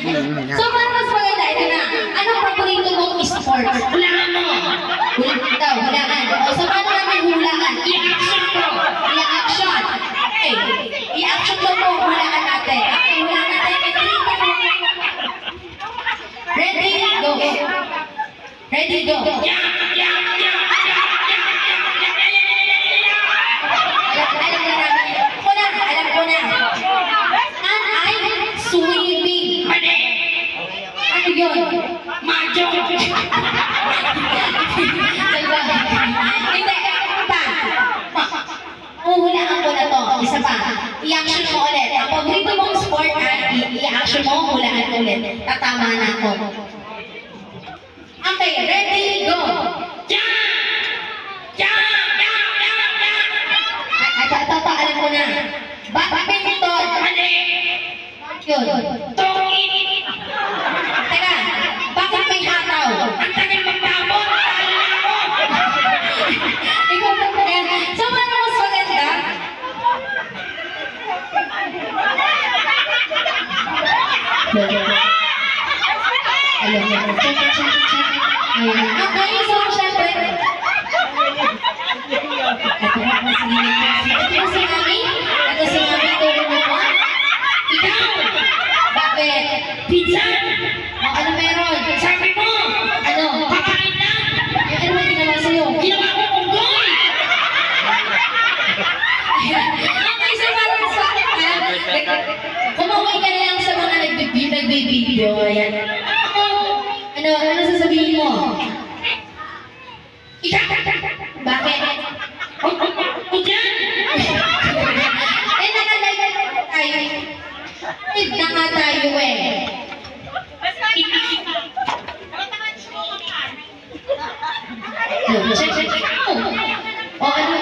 So, para mas maganda, ito na. Anong paborito mong sport? Hulaan mo. Hulaan. O, so, paano namin hulaan? I-action ko. I-action. Okay. I-action mo po. Hulaan natin. Okay, hulaan natin. Ready, go. Ready, go. Alam ko na. An ay swimming. Mali. Ano yun? Mahjong. Hindi, pa. Uhulaan ko na to. Isa pa. I-action mo ulit. Ang paborito mong sport ay i-action mo, hulaan ulit. Tatama na ako. Okay, ready, go. Ay, ito, alam ko na. Badminton. Mali. Yun. Tungin. Teka, bakit may hataw? Ang tagal magtapon. Talo na ako. Ikaw na po yan. So, paano mas maganda? Alam mo, check. Ayan. Okay, so, syempre. Ito si Mami. Tulong mo po. Ikaw. Bakit? Pizza. O, ano meron? Sabi mo. Ano? Kakain lang. Eh, ano ba ginawa sa'yo? Ginawa ko unggoy. Okay, so parang sa kumaway ka na lang sa mga nagbibideo. Ayan. Ano sasabihin mo? Bakit? Diyan. Eh, nakalive tayo. Live na nga tayo eh. Check. O, ano